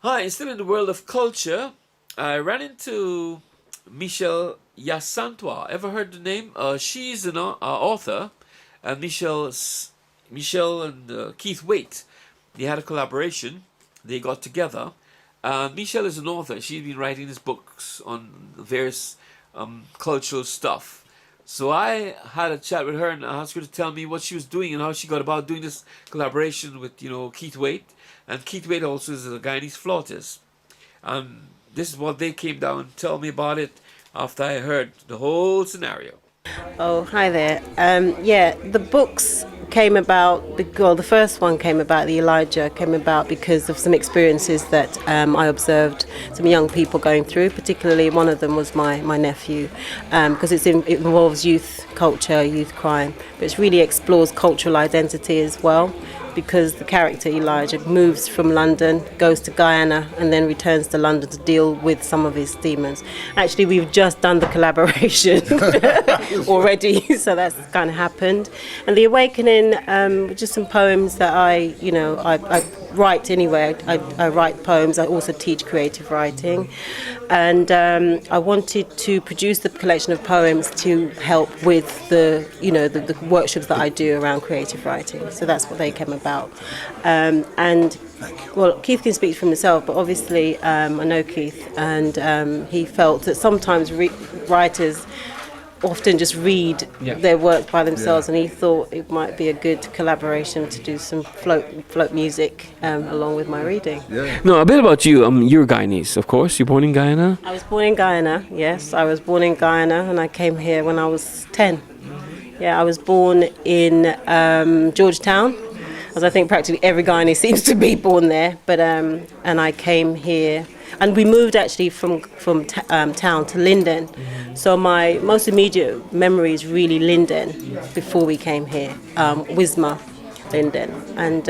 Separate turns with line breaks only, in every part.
Hi, still in the world of culture. I ran into Michelle Yasantwa. Ever heard the name? She's an author, and Michelle and Keith Waithe, they had a collaboration. They got together. Michelle is an author. She's been writing these books on various cultural stuff. So I had a chat with her and asked her to tell me what she was doing and how she got about doing this collaboration with, Keith Waithe. And Keith Waithe also is a Guyanese flautist. And this is what they came down and tell me about it after I heard the whole scenario.
Oh, hi there. Yeah, the books came about, well, the first one came about, the Elijah came about because of some experiences that I observed some young people going through, particularly one of them was my nephew, because it involves youth culture, youth crime, but it really explores cultural identity as well, because the character Elijah moves from London, goes to Guyana, and then returns to London to deal with some of his demons. Actually, we've just done the collaboration already, so that's kind of happened. And The Awakening, just some poems that I write anyway. I write poems. I also teach creative writing, and I wanted to produce the collection of poems to help with the workshops that I do around creative writing. So that's what they came about. And well, Keith can speak for himself, but obviously I know Keith, and he felt that sometimes writers often just read their work by themselves, and he thought it might be a good collaboration to do some float music along with my reading.
No, a bit about you. You're Guyanese, of course. You're born in Guyana?
I was born in Guyana, yes. I was born in Guyana, and I came here when I was 10. Yeah, I was born in Georgetown, as I think practically every Guyanese seems to be born there. But and I came here, and we moved actually from town to Linden. So my most immediate memory is really Linden before we came here, Wisma, Linden. And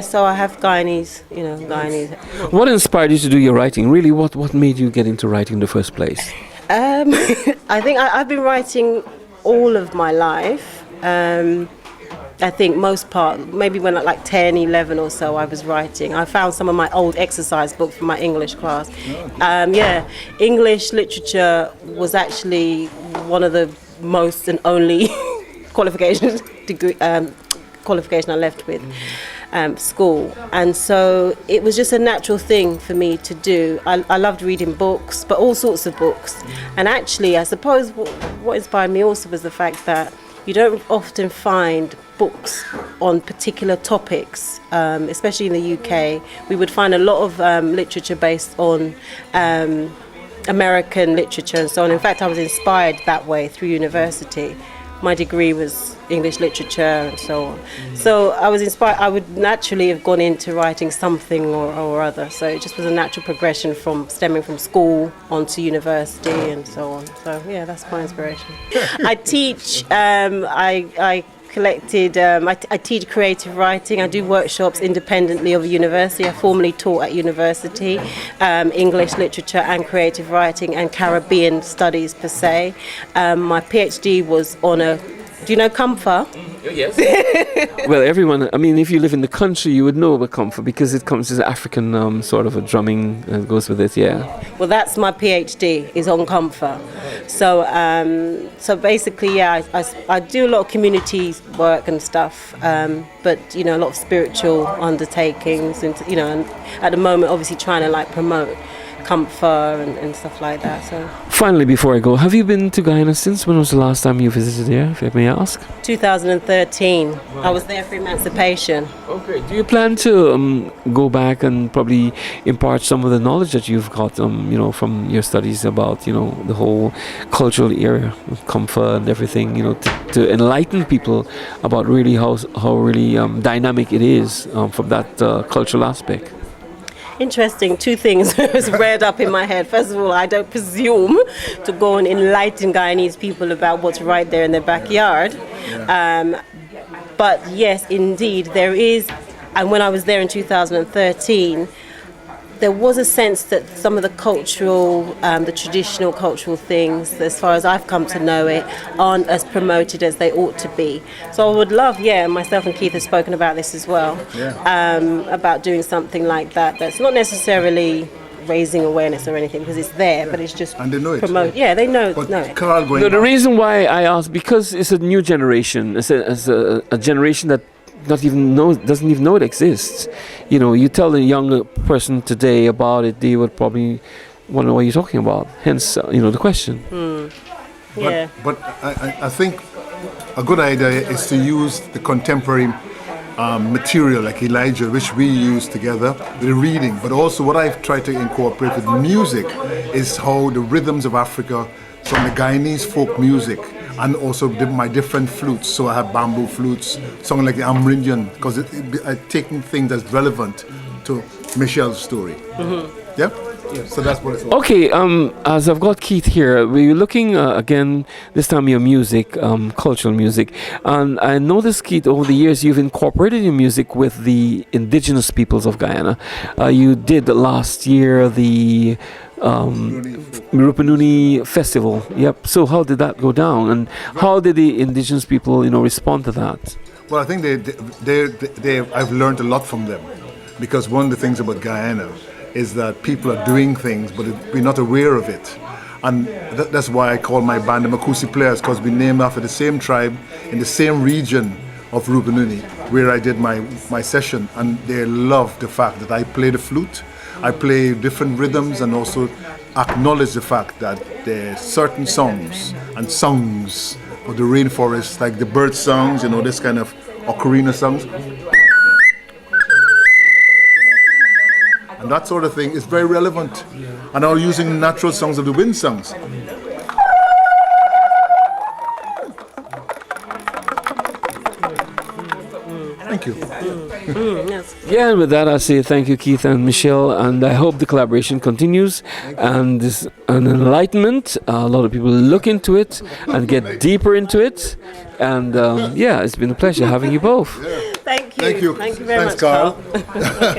so I have Guyanese.
What inspired you to do your writing? Really, what made you get into writing in the first place?
I think I've been writing all of my life. I think most part, maybe when like 10, 11 or so, I was writing. I found some of my old exercise books from my English class. English literature was actually one of the most and only qualification I left with school. And so it was just a natural thing for me to do. I loved reading books, but all sorts of books. And actually, I suppose what inspired me also was the fact that you don't often find books on particular topics, especially in the UK. We would find a lot of literature based on American literature and so on. In fact, I was inspired that way through university. My degree was English literature and so on. So I was inspired. I would naturally have gone into writing something or other. So it just was a natural progression from stemming from school onto university and so on. So yeah, that's my inspiration. I teach. I teach creative writing. I do workshops independently of university. I formerly taught at university, English literature and creative writing and Caribbean studies per se. My PhD was on do you know comfort?
Yes. Well, everyone, I mean, if you live in the country, you would know about comfort because it comes as African sort of a drumming that goes with it, yeah.
Well, that's my PhD, is on comfort. So basically, I do a lot of community work and stuff, but, a lot of spiritual undertakings and, and at the moment, obviously trying to promote comfort and stuff like that. So
finally, before I go, have you been to Guyana since? When was the last time you visited here, if I may ask?
2013. Wow. I was there for emancipation.
Okay. Do you plan to go back and probably impart some of the knowledge that you've got, from your studies about, the whole cultural era of comfort and everything, to enlighten people about really how really dynamic it is from that cultural aspect?
Interesting, two things was reared up in my head. First of all, I don't presume to go and enlighten Guyanese people about what's right there in their backyard. Yeah. But yes, indeed, there is. And when I was there in 2013, there was a sense that some of the cultural, the traditional cultural things, as far as I've come to know it, aren't as promoted as they ought to be. So I would love, myself and Keith have spoken about this as well, about doing something like that. That's not necessarily raising awareness or anything, because it's there, but it's just
and they know it.
They know
But
it.
Carl,
The reason why I ask, because it's a new generation. It's a generation that doesn't even know it exists. You know, you tell a younger person today about it, they would probably wonder what you're talking about. Hence, the question.
But I think a good idea is to use the contemporary material like Elijah, which we use together with the reading. But also what I've tried to incorporate with music is how the rhythms of Africa, from the Guyanese folk music, and also my different flutes. So I have bamboo flutes, something like the Amerindian, because I'm taking things that's relevant to Michelle's story. Yeah? So that's what it's all.
Okay, as I've got Keith here, we're looking again, this time your music, cultural music. And I noticed, Keith, over the years you've incorporated your music with the indigenous peoples of Guyana. You did last year the Rupununi Festival. Yep. So how did that go down, and how did the indigenous people, respond to that?
Well, I think I've learned a lot from them, because one of the things about Guyana is that people are doing things, but we're not aware of it. And that's why I call my band the Makusi Players, because we're named after the same tribe in the same region of Rupununi, where I did my session. And they love the fact that I play the flute, I play different rhythms, and also acknowledge the fact that there are certain songs of the rainforest, like the bird songs, this kind of ocarina songs. And that sort of thing is very relevant. And now using natural songs of the wind songs. Thank you.
Yes.
Yeah, and with that, I say thank you, Keith and Michelle, and I hope the collaboration continues. And this an enlightenment. A lot of people look into it and get deeper into it. And it's been a pleasure having you both.
Thank you.
Thank you.
Thank you very
Thanks,
much,
Carl.
Okay.